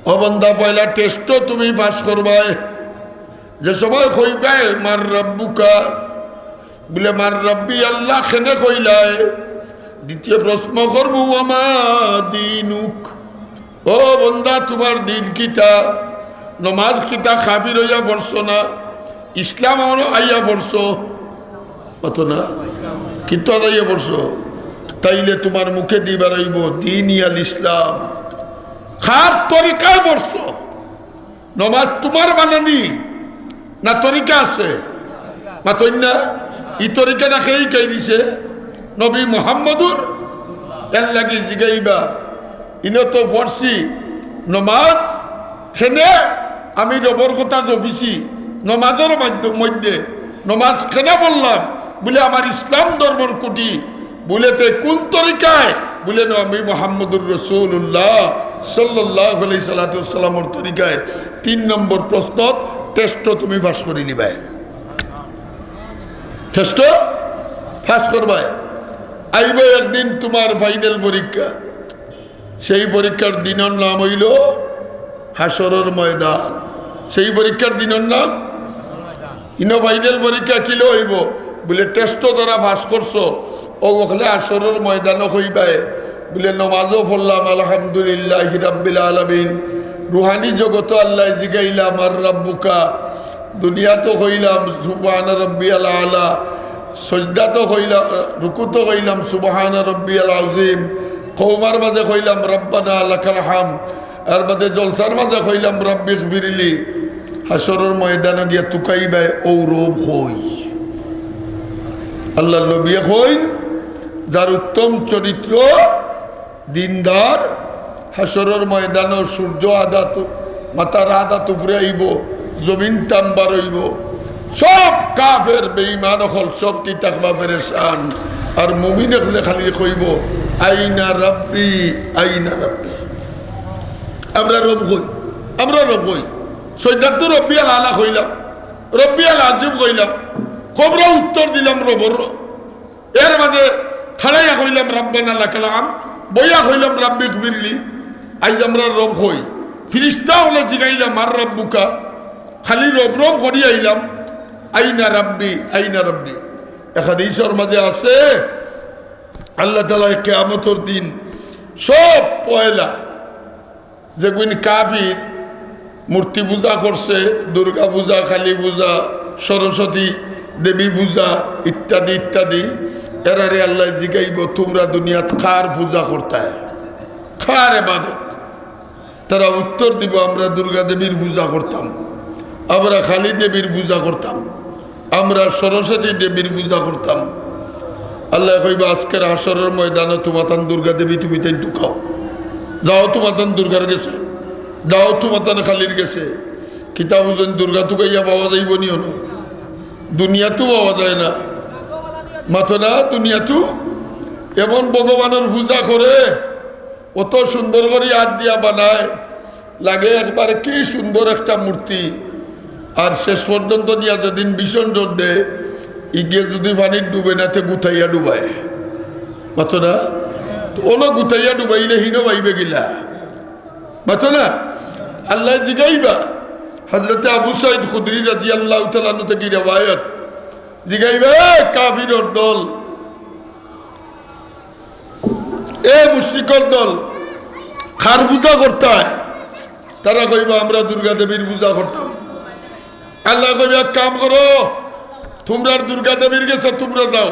ও বান্দা পয়লা টেস্ট তুমি পাস করবাই যে সময় কইবাই মার রব্বুকা বলে মার রব্বি আল্লাহ খেনে কইলাই দ্বিতীয় প্রশ্ন করবো আমা দিনুক ও বন্দা তোমার দিন কিতা নমাজ কিতা খাফির হইয়া পড়ছো না ইসলাম আইয়া পড়ছো অত না কিন্তু আইয়া পড়ছো তাইলে তোমার মুখে দিবার হইব দিন ইয়াল ইসলাম খার তরিকায় পড়ছো নমাজ তোমার বানানি না তরিকা আছে মাতই না ই তরিকা দেখেই কে দিছে নবী মুহাম্মদুর এর লাগি জিগাইবা ইনো তো পড়ছি নমাজ খেনে আমি রবর কথা জপিছি নমাজের মধ্যে নমাজ কেনা বললাম বলে আমার ইসলাম ধর্মর কুটি বলে তে কোন তরিকায় বলে নবী মুহাম্মদুর রাসূলুল্লাহ সাল্লাল্লাহু আলাইহি সাল্লামের তরিকায় 3 নম্বর প্রশ্ন টেস্ট তুমি পাস করে নিবাই টেস্ট পাস করবাই আইবে একদিন তোমার ফাইনাল পরীক্ষা সেই পরীক্ষার দিনের নাম হইল হাসরের ময়দান সেই পরীক্ষার দিনের নাম ইনো ফাইনাল পরীক্ষা কিলো হইব বলে টেস্ট দ্বারা পাস করছো ও ওখানে হাসরের ময়দান হইবাই বলে নমাজও পড়লাম আলহামদুলিল্লাহ রাব্বিল আলামিন রুহানি জগত আল্লাহ জিগাইলাম আর রাব্বুকা দুনিয়া তো হইলাম সুবহান রাব্বিয়াল আলা সজদা তো হইলাম রুকু তো হইলাম সুবহান রাব্বিয়াল আযীম কওমার মাঝে হইলাম রব্বানা লাকাল হাম আর বাদে জলসার মাঝে হইলাম রব্বিগফিরলি হাসরের ময়দানে গিয়া তুকাইবাই ও রূপ হই আল্লাহ নবী হই যার উত্তম চরিত্র দিনদার হাসরের ময়দানে সূর্য আদা তো মাথার আদা তুফরে আইব জমিন তাম্বার হইব সব কাফের বেঈমান হল সব কি তাকবা পেরেশান আর মুমিন হলে খালি কইব আইনা রাব্বি আইনা রাব্বি আমরা রব হই সৈদাত রব্বিয়াল আলা কইলাম রব্বিয়াল আজিম কইলাম কবর উত্তর দিলাম রবর এর মাঝে খাড়াইয়া কইলাম রাব্বানা লাকাল হাম বইয়া কইলাম রাব্বিগফিরলি আজ আমরা রব হই ফিরিস্তা হলে জিগাইলাম আর রব্বুকা খালি রব করি আইলাম আইনা রাব্বি হাদিসের মাঝে আছে আল্লাহ তাআলা কিয়ামতের দিন সব পয়লা যেগুলি কাফির মূর্তি পূজা করছে দুর্গা পূজা কালী পূজা সরস্বতী দেবী পূজা ইত্যাদি ইত্যাদি এরারে আল্লাহ জিগাইব তোমরা দুনিয়াত কার পূজা করতায় কার ইবাদত তারা উত্তর দিব আমরা দুর্গা দেবীর পূজা করতাম আমরা কালী দেবীর পূজা করতাম আমরা সরস্বতী দেবীর পূজা করতাম আল্লাহ কইবা আজকের হাসরের ময়দানে তোমাতান দুর্গা দেবী তুমি তাই টুকাও যাও তোমাতান দুর্গার গেছে যাও তোমাতান খালির গেছে কিতাব দুর্গা টুকাইয়া পাওয়া যাইব নিও না দুনিয়াতেও পাওয়া যায় না মাথো না দুনিয়াতেও এমন ভগবানের পূজা করে অত সুন্দর করে হাত দিয়া বানায় লাগে একবার কি সুন্দর একটা মূর্তি আর শেষ পর্যন্ত নিয়ে যেদিন ভীষণ জোর দেয় ইগিয়ে যদি পানির ডুবে না তে গুথাইয়া ডুবায় মাথো না ওনো গুথাইয়া ডুবাইলে হিনো পাইবে গিলা মাথো না আল্লাহ জিগাইবা হযরতে আবু সাঈদ খুদরি রাদিয়াল্লাহু তাআলা আনহু থেকে riwayat জিগাইবা কাফিরর দল এ মুশরিকর দল কার পূজা করতে হয় তারা কইবা আমরা দুর্গা দেবীর পূজা করতাম আল্লাহ কইবা এক কাম করো তোমরা দুর্গা দেবীর গেছে তোমরা যাও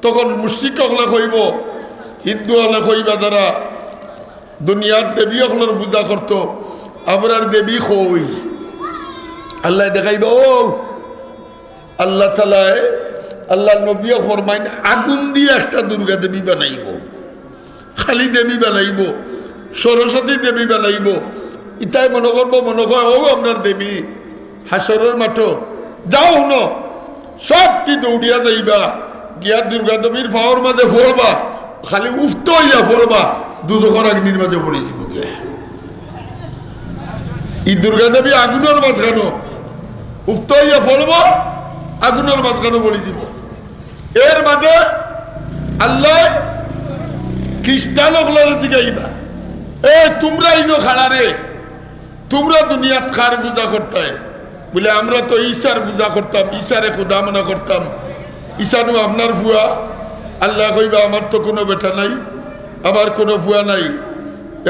তখন মুশরিক হলে কইব হিন্দু হলে কইবা যারা দুনিয়ার দেবী হলের পূজা করতো আমরার দেবী কই আল্লাহ দেখাইব ও আল্লাহ তাআলায় আল্লাহ নবী ফরমাইন আগুন দিয়ে একটা দুর্গা দেবী বানাইব খালি দেবী বানাইব সরস্বতী দেবী বানাইব ইতাই মনে করবো মনে হয় ও আপনার দেবী হাসরের মাঠো যাও ন সব কি দৌড়িয়া যাইবা গিয়া দুর্গা দেবীর পাওয়ার মাঝে ফোরবা খালি উফত হইয়া ফোরবা দুজোখর আগ্নির মাঝে পড়ে যাব গিয়া ই দুর্গা দেবী আগুনের মাঝখানো উফত হইয়া ফোরবা আগুনের মাঝখানো পড়ে যাব এর মাঝে আল্লাহ খ্রিস্টান হলার জিগাইবা এ তোমরা ইনো খাড়া রে তোমরা দুনিয়াত কার পূজা করতে বলে আমরা তো ঈশার পূজা করতাম, ঈশারে খুদা মনে করতাম। ঈশানু আপনার ভুয়া? আল্লাহ কইবা আমার তো কোনো বেটা নাই, আমার কোনো ভুয়া নাই।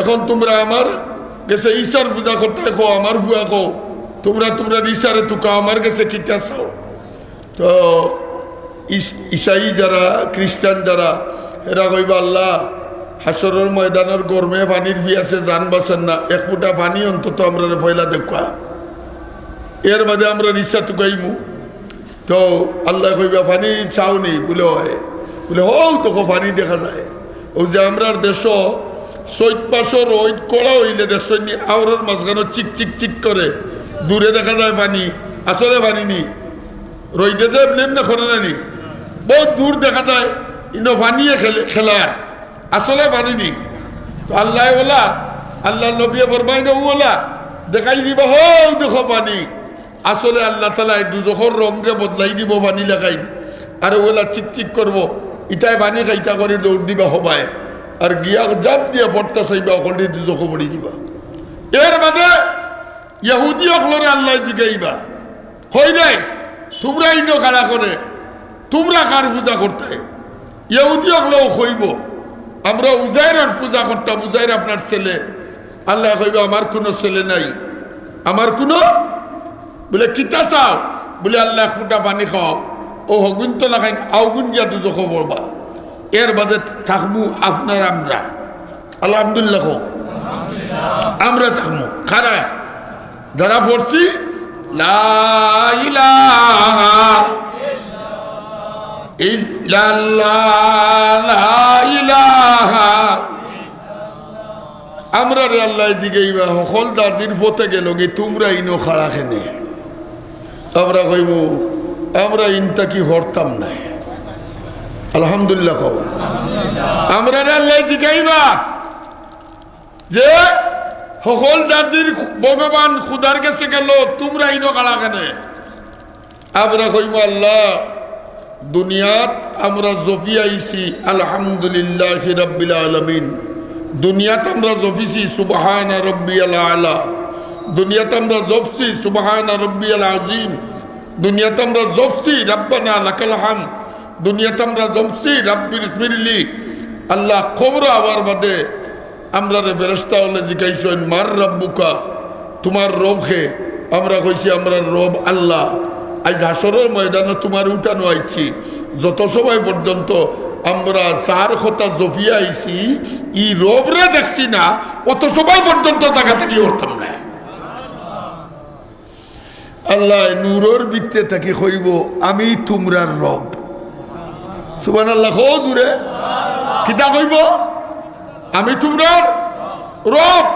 এখন তোমরা আমার গেছে ঈশার পূজা করতে কো, আমার ভুয়া কো, তোমরা তোমরা ঈশারে তুকা আমার গেছে কিতা চাও? তো ঈশাই যারা খ্রিস্টান যারা এরা কইবা আল্লাহ হাসরের ময়দানের গরমে পানির পিয়াসে যান বাঁচেন না, এক ফুটা পানি অন্তত আমরা পয়লা দেখা, এর বাদে আমরা রিসা টুকাইমু। তো আল্লাহ কইবা পানি চাওনি বলে হয়, বলে হও তোকে পানি দেখা যায়। ও যে আমরা দেশ চৈত মাসের রোদ কড়া হইলে দেশ আওরের মাঝখানে চিক চিক চিক করে দূরে দেখা যায় পানি, আসলে পানি নি রইতে যে এমনি করে নানি বহুত দূর দেখা যায় ইনো পানিয়ে খেলার, আসলে পানি নি। তো আল্লাহ ওলা আল্লাহ নবী ফরমাই না ওলা দেখাই দিবা হও দেখো পানি, আসলে আল্লাহ তালা দুজোখর রঙে বদলাই দিব পানি লাগাই, আর ওলা চিক চিক করবো, ইটাই পানি খাইতা করে দৌড় দিবা হবায়, আর গিয়া জাপ দিয়া পড়তা চাইবা অকলটি দুজোখ পড়ি দিবা। এর বাদে ইহুদি অকলরে আল্লাহ জিগাইবা হই নাই তোমরা ইনো কারা করে, তোমরা কার পূজা করতে? ইহুদি অকলেও কইব আমরা উজাইরের পূজা করতাম, উজাইর আপনার ছেলে। আল্লাহ কইবা আমার কোনো ছেলে নাই, আমার কোনো, বলে কিতা চাও? বলে আল্লাহ ফুটা পানি খাও, ও হগুন তো লাগাই আউগুন গিয়া দুজো খবরবা। এর বাদে থাকমু আপনার আমরা, আলহামদুলিল্লাহ আমরা থাকমু খারা যারা পড়ছি লা ইলাহা ইল্লাল্লাহ লা ইলাহা। আমরা রে আল্লাহ জিগাইবা সকল দাদির পথে গেল কি তোমরা ইনো খাড়া খেনে, আমরা কইব আমরা ইনটা কি হরতাম না, আলহামদুলিল্লাহ কও। আমরা রে আল্লাহ জিগাইবা যে সকল জাতির ভগবান খুদার কাছে গেল তোমরা ইনো খাড়া খেনে, আমরা কইব আল্লাহ দুনিয়াত আমরা জফি আইছি আলহামদুলিল্লাহি রাব্বিল আলামিন, দুনিয়াতে আমরা জফিছি সুবহানা রাব্বিয়াল আলা, দুনিয়াতে আমরা জপছি সুবহানা রাব্বিয়াল আযীম, দুনিয়াতে আমরা জপছি রাব্বানা লাকাল হামদ, দুনিয়াতে আমরা জপছি রাব্বির ফিরলি। আল্লাহ খবর আবার বাদে আমরা রে ফেরেশতা হলে জিজ্ঞাসেন মার রাব্বুকা, তোমার রব কে? আমরা কইছি আমরা রব আল্লাহ। আজ হাসরের ময়দানে তোমার উঠানো আইছি, যত সময় পর্যন্ত আমরা চার কথা জফিয়া আইছি ই রবরে দেখছি না, অত সময় পর্যন্ত টাকা থেকে উঠতাম না। আল্লাহ নূরের ভিত্তে থাকি কইব আমি তোমরার রব, সুবহানাল্লাহ কও দূরে কিতা কইব আমি তোমরার রব।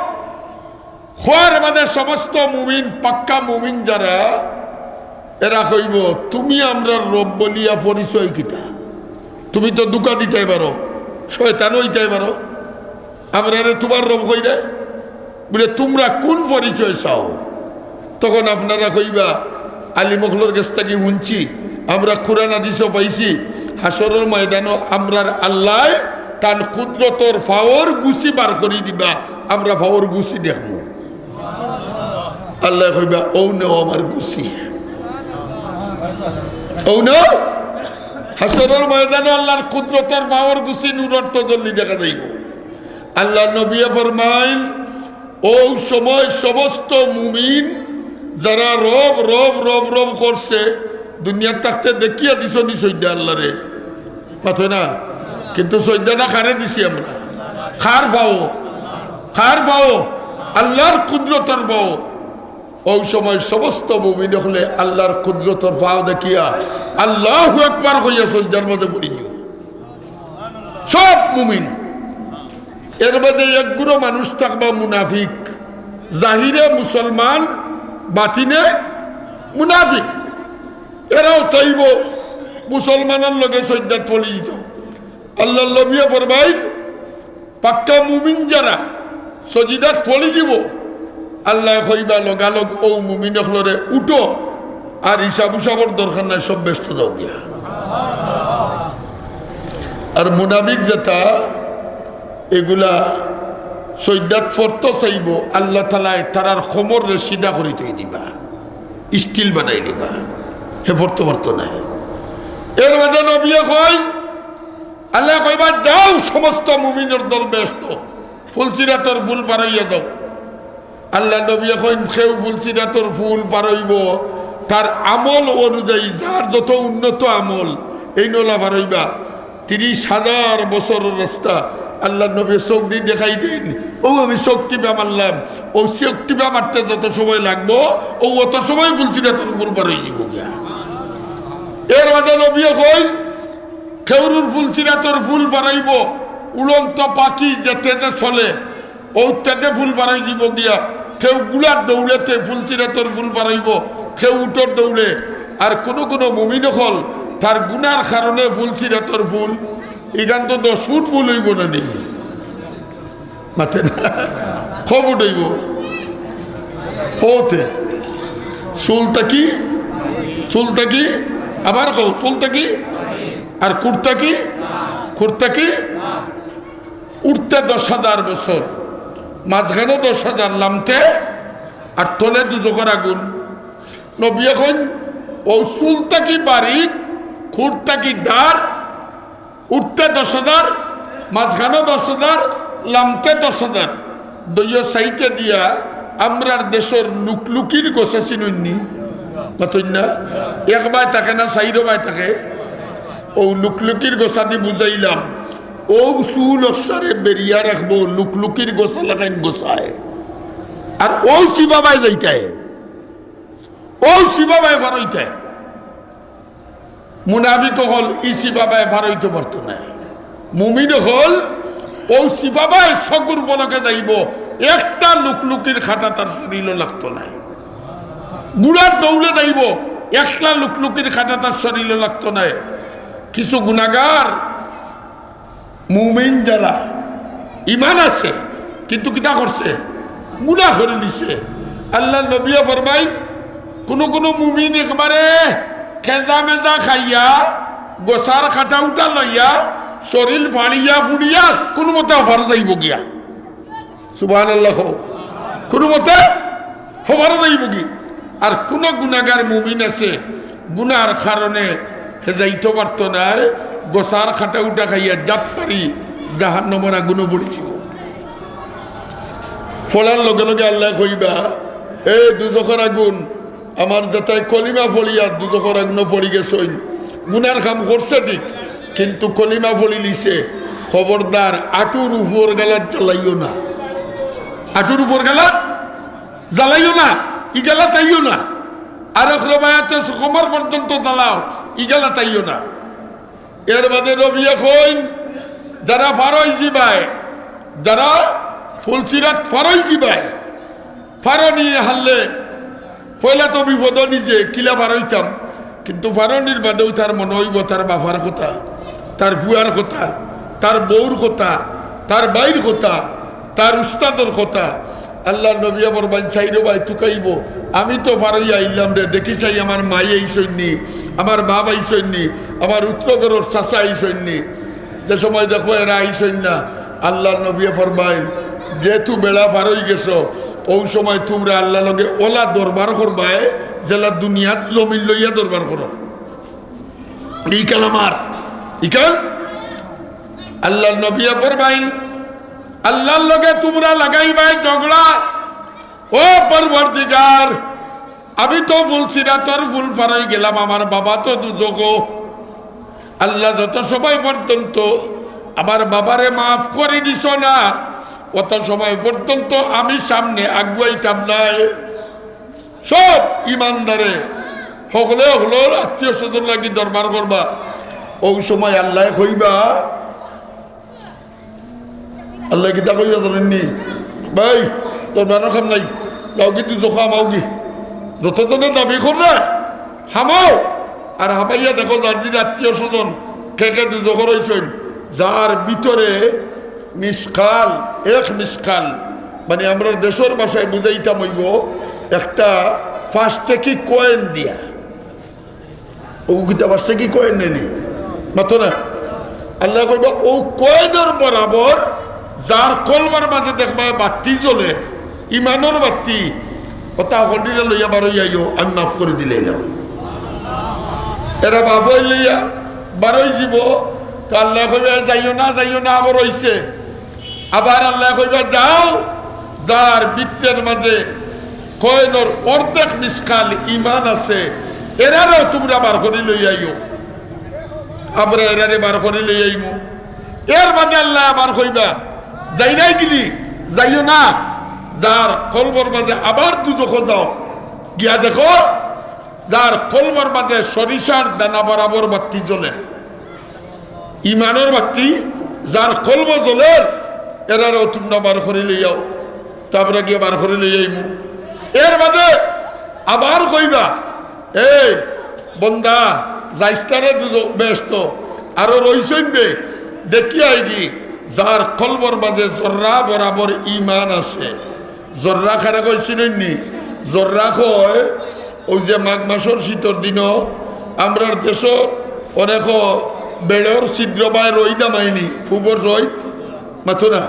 খোয়ার মানে সমস্ত মুমিন পাক্কা মুমিন যারা এরা কইব তুমি আমরা রব বলিয়া পরিচয় কিতা? তুমি তো দুকা দিতে পারো, শয়তান হইতে পারো, আমরা তোমার রব কই দেয় বলে তোমরা কোন পরিচয় চাও? তখন আপনারা কইবা আলী মখলোর কাছ থেকে শুনছি, আমরা কুরআন হাদিসও পাইছি, হাসরের ময়দানও আমরার আল্লাহ তার কুদরতর ফাওয়ার গুছি বার করে দিবা, আমরা ফাওয়ার গুছি দেখবো। আল্লাহ কইবা ও নেও আমার গুছি, ও নেও হাসরের ময়দানে আল্লাহর কুদরতের পাওয়ার গুছি নূরের তজল্লি দেখা যাইব। আল্লাহ নবী ফরমাইন ও সময় সমস্ত মুমিন যারা রব রব রব রব করছে দুনিয়ার থাকতে দেখিয়া দিছ নি সৈদ্যা আল্লাহ রে পাথো না, কিন্তু সৈদ্যাটা খারে দিছি আমরা, খার পাও আল্লাহর কুদরতের পাও। ওই সময় সমস্ত মুমিন হলে আল্লাহর কুদরতের পাও দেখিয়া আল্লাহু আকবার কইয়া সজদার মধ্যে পড়ি যাও সব মুমিন। এর মধ্যে একগুলো মানুষ থাকবা মুনাফিক, জাহিরে মুসলমান বাতিনে মুনাফিক, এরাও চাইব মুসলমানের লগে সজদাত পড়ি যেত। আল্লাহ নবী ফরমাই পাক্কা মুমিন যারা সজিদাত পড়ি দিব, আল্লাহ কইবা লগালগ ও মুমিন হলরে উঠো, আর হিসাব উসাবর দরকার নাই, সব ব্যস্ত যাও গিয়া। আর মুনাফিক যেটা এগুলা সৈদাত ফর্ত চাইব আল্লাহ তালায় তারার খমর সিধা করে তৈ দিবা, স্টিল বানাই দিবা, হে ফর্ত ফর্ত নাই। এর মাঝে নবিয়ে কয় আল্লাহ কইবা যাও সমস্ত মুমিনের দল ব্যস্ত ফুলসিরাতর ফুল পারাইয়া দাও। আল্লাহ নবী কইন কেউ ফুলসিরাতর ফুল পারাইব তার আমল অনুযায়ী, যার যত উন্নত আমল এই নলা পারাইবা 30,000 বছরের রাস্তা আল্লাহ নবী চোখ দিয়ে দেখাই দিন, ও আমি চোখ টিপা মারলাম, ও চোখ টিপা মারতে যত সময় লাগবো ও অত সময় ফুলসিরাতর ফুল পারাই দিব গিয়া। এর মাঝে নবী কইন খেউরুর ফুলসিরাতর ফুল বাড়াইব উড়ন্ত পাখি যেতে যে চলে ওতে ফুল বাড়াই দিব গিয়া। কেউ গুলার দৌড়েতে ফুলসিরাতর ফুল বাড়াইব, কেউ উঠোর দৌড়ে। আর কোনো মুমিন হল তার গুনার কারণে ফুলসিরাতর ফুল এখান তো 10 ফুট ফুল হইব না নি মাতে না খবর হইব হতে চুলটা কি আবার কও চুলটা কি আর কুর্তা কি উঠতে 10,000 বছর, মাঝখানে 10,000 নামতে আর তলে দুজকের আগুন। নবী এখন ও চুলটা কি বাড়ি খুঁড়টা কি দাঁড়, উঠতে 10,000 মাঝখানে 10,000 নামতে 10,000 দইয় সাইতে দিয়া আমরার দেশের লুকলুকির গোছা চিনুননি মাতই না, এক বাই থাকে না 4 বাই থাকে। ও লুকলুকির গোছা দি বুঝাইলাম ও চুল অসারে বেরিয়া রাখবো, লুকলুকির গোছা লাগাইন গোছায় আর ও শিবাবাই যাইতায়, ও শিবাবাই ভারইতায়। মুনাফিক হল ই শিবাবাই ভারইতে পারত না, মুমিন হল ও শিবাবাই চকুর বলকে যাইব, একটা লুকলুকির খাটা তার শরীর লাগতো না। গুড়ার দৌড়ে যাইব, একটা লুকলুকির খাটা তার শরীর লাগতো না। কিছু গুনাহগার মুমিন যারা ইমান আছে কিন্তু কিতা করছে গুনাহ করে নিছে। আল্লাহ নবী ফরমাই কোন মুমিন একবারে খেজা মেজা খাইয়া গোসার খাটা উঠা লইয়া শরীর ফাড়িয়া ফুড়িয়া কোনো মতে হবার যাইব গিয়া। সুবহানাল্লাহ, কোনো মতে হবার যাইব কি। আর কোন গুনাহগার মুমিন আছে গুনার কারণে যাইতে পারত না, গোসার খাটা উঠা খাইয়া জাত পারি জাহান্নামের আগুনে পড়েছিল। ফলার লগে লগে আল্লাহ কইবা এ দুজখের আগুন আমার যাতায় কলিমা ফলিয়া দুজখের আগুনে পড়ি গেছইন, গুনার কাম করছে ঠিক কিন্তু কলিমা ফলি লিছে, খবরদার আটুর উপর গেলা জ্বালাইও না, আটুর উপর গেলা জ্বালাইও না, ই গেলা তাইও না। আর রবায়াতে কোমর পর্যন্ত জ্বালাও, ই গেলা তাইও না। এর বাদে নবী কইন যারা ফারই জিবায়, যারা ফুলসিরাত ফারই জিবায়, ফারো নিয়ে হারলে পয়লা তো বিপদ নিজে কিলা ফারইতাম, কিন্তু ফারনির বাদেও তার মনে হইব তার বাবার কথা, তার বুয়ার কথা, তার বউর কথা, তার বাইর কথা, তার উস্তাদর কথা। আল্লাহ নবী আমার বাই চাইরো ভাই তুকাইব আমি তো ফারই আইলাম রে, দেখি চাই আমার মাই এই সৈন্যি, আমার বাপ এই সৈন্যি, আমার উত্তরগড়ের চাষা এই সৈন্যি, যে সময় দেখবো এরা এই সৈন্য। আল্লাহ নবী ফরমাইন যেহেতু বেড়া ফারই গেছো ওই সময় তোমরা আল্লাহ লগে ওলা দরবার করবায় জেলা দুনিয়াত জমিন লইয়া দরবার করো। এই কাল আমার ইকাল আল্লাহ নবী ফরমাইন আল্লাহর লগে তোমরা লাগাইবাই ঝগড়া, ও পরবর্তীকার আমি তো ফুলসিরাতর ফুল ফারাই গেলাম, আমার বাবা তো দুজক, আল্লাহ যত সময় পর্যন্ত আমার বাবারে মাফ করে দিছ না অত সময় পর্যন্ত আমি সামনে আগুয়াইতাম নাই। সব ইমানদারে হকলে হলো আত্মীয় স্বজন লাগি দরবার করবা, ওই সময় আল্লাহ কইবা, আল্লাহ কিতা কইবা জানেননি ভাই দরবার খাম নাই যাও কিন্তু জোখা আমাও কি যতজনে দাবি করলে হামাও। আর হামাইয়া দেখো যার দিন আত্মীয় স্বজন খেকে দুজোখর হয়েছেন, যার ভিতরে মিসকাল এক মিসকাল মানে আমরা দেশের ভাষায় বুঝাইতাম হইব একটা 5 টাকা কয়েন দিয়া, ও গীতা 5 টাকা কয়েন নেনি মাত্র না। আল্লাহ কইবা ও কয়েনের বরাবর যার কলবার মাঝে দেখবা বাতি জ্বলে ইমানের বাতি ওটা হলিরা লইয়া বারোই আইও আমি মাফ করে দিলে এরা বাপ লইয়া বারোই যাব তো আল্লাহ কইবা যাইও না আবার হইছে আবার আল্লাহ কইবা যাও যার বৃত্তের মাঝে কয়নর অর্ধেক মিসকাল ইমান আছে এরারও তোমরা বার করে লই আইও আমরা এরারে বার করে লই আইমু এর মাঝে আল্লাহ আবার কইবা যাই নাই গিলি যাইও না যার কলবর মাঝে আবার দুজখ যাও গিয়া দেখো যার কলবর মাঝে সরিষার দানা বরাবর বাতি জ্বলে ইমানের বাতি যার কলব জ্বলে এরারও তোমরা বার করে লইয়াও তারপরে গিয়ে বার করে লই আইমু এর মাঝে আবার কইবা এই বন্দা যাইস্তারে ব্যস্ত আরো রইছেন বে দেখি আইগি যার কলবর মাঝে জর্রা বরাবর ইমান আছে জর্রা খারা কইছিলেন নি জর্রা কয় ওই যে মাঘ মাসের শীতর দিনও আমরার দেশর অনেক বেড়র ছিদ্র বায় রই দামাইনি ফুবর রইত মাথো না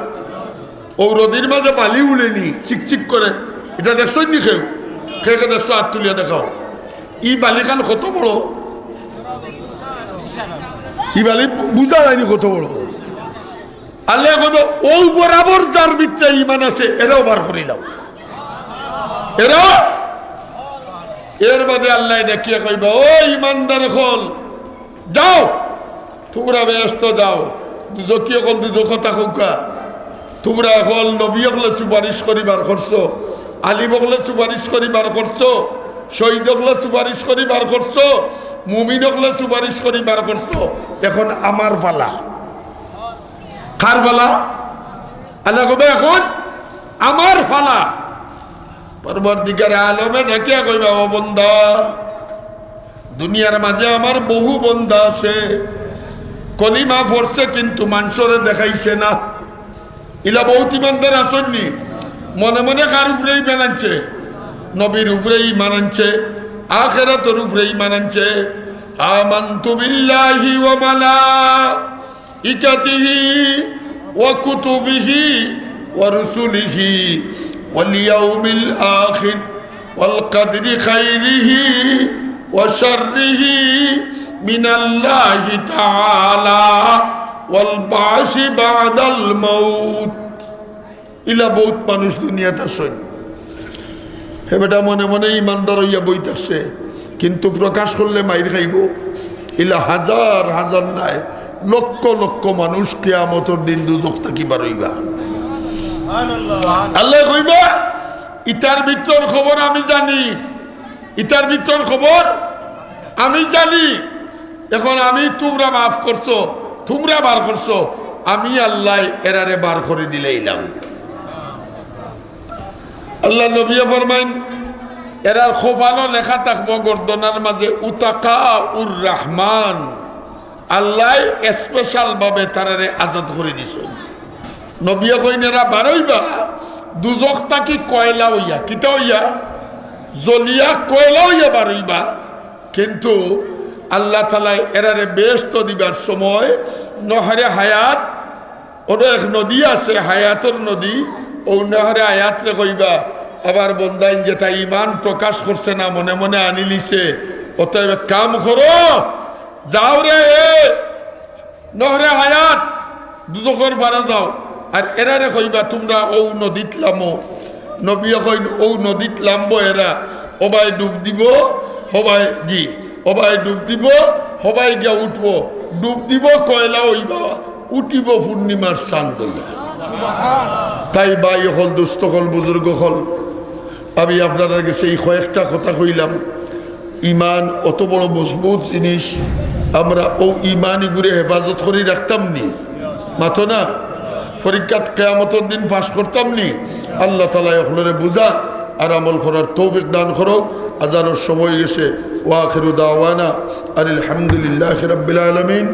ও রদির মাঝে বালি উলেনি চিকচিক করে এটা দেখছই নি খেউ খেয়ে দেখছো হাত তুলিয়া দেখাও ই বালিখান কত বড় ই বালি বুঝা যায়নি কত বড় আল্লাহ কইব ও বরাবর যার ভিতরে ইমান আছে এরাও বার করিলাম এরা এর বাদে আল্লাহ দেখিয়ে কইব ও ইমানদার হল যাও তোমরা ব্যস্ত যাও দুজকিয়ে কল দুজক থাকুকা তোমরা হল নবী হলে সুপারিশ করিবার করছো আলিম হলে সুপারিশ করিবার করছো শহীদ হলে সুপারিশ করিবার করছো মুমিন হলে সুপারিশ করিবার করছো এখন আমার পালা কার পালা আল্লাহ কবে এখন আমার পালা পরবর্তীকার আলমে নাকি কইবা ও বন্দা দুনিয়ার মাঝে আমার বহু বন্দা আছে কলিমা পড়ছে কিন্তু মানুষরে দেখাইছে না ইলা বহুত ইমানদার আসেননি মনে মনে কার উপরেই বানাচ্ছে নবীর উপরেই মানাচ্ছে আখিরাতের উপরেই মানাচ্ছে আমানতু বিল্লাহি ওয়া মালাইকাতিহি ওয়া কুতুবিহি ওয়া রুসুলিহি ওয়াল ইয়াউমিল আখির ওয়াল কদরি খাইরিহি ওয়া শাররিহি মিনাল্লাহি তাআলা ওয়াল বাসি বাদাল মাউত ইলা বহুত মানুষ দুনিয়াতে আছেন হে বেটা মনে মনে ইমানদার হইয়া বইতেছে কিন্তু প্রকাশ করলে মাইর খাইব ইলা হাজার হাজার নাই লক্ষ লক্ষ মানুষ কিয়ামতের দিন দুজক থাকিবার হইবা আল্লাহ কইবা ইটার ভিতর খবর আমি জানি ইটার ভিতর খবর আমি জানি এখন আমি তোমরা মাফ করছো তোমরা বার করছো আমি আল্লাহ এরারে বার করে দিলাম আল্লাহ নবী ফরমাইন এরার খোফানো লেখা থাকবো গর্দনার মাঝে উতাকা উর রহমান আল্লাহ স্পেশাল ভাবে তারারে আজাদ করে দিছ নবী কইন এরা বারইবা দুজক তাকি কয়লা হইয়া কিতা হইয়া জলিয়া কয়লা হইয়া বারইবা কিন্তু আল্লাহ তাআলা এরারে বেহেশত দিবার সময় নহরে হায়াত ওর এক নদী আছে হায়াতর নদী ও নহরে হায়াত রে কইবা আবার বন্দাইন যেটা ইমান প্রকাশ করছে না মনে মনে আনি লিছে অতএব কাম করো যাও রে নহরে হায়াত দুজকর পারে যাও আর এরারে কইবা তোমরা ও নদীত লামো নবী কইন ও নদীত লামবো এরা ওবাই ডুব দিব হবাই জি ওবাই ডুব দিব হবাই গিয়া উঠবো ডুব দিব কয়লা হইবা উঠিব পূর্ণিমার চাঁদ হইয়া তাই ভাই হল দুস্থ হল বুজুর্গ হল আমি আপনার কাছে এই কয়েকটা কথা কইলাম ইমান অত বড় মজবুত জিনিস আমরা ও ইমানই ঘুরে হেফাজত করে রাখতাম নি মাথো না পরীক্ষাত কিয়ামতের দিন পাস করতাম নি আল্লাহ তাআলা এখনরে বুঝা আর আমল করার তৌফিক দান করুক আজানের সময় গেছে ওয়া আখিরু দাওয়ানা আলহামদুলিল্লাহি রাব্বিল আলামিন।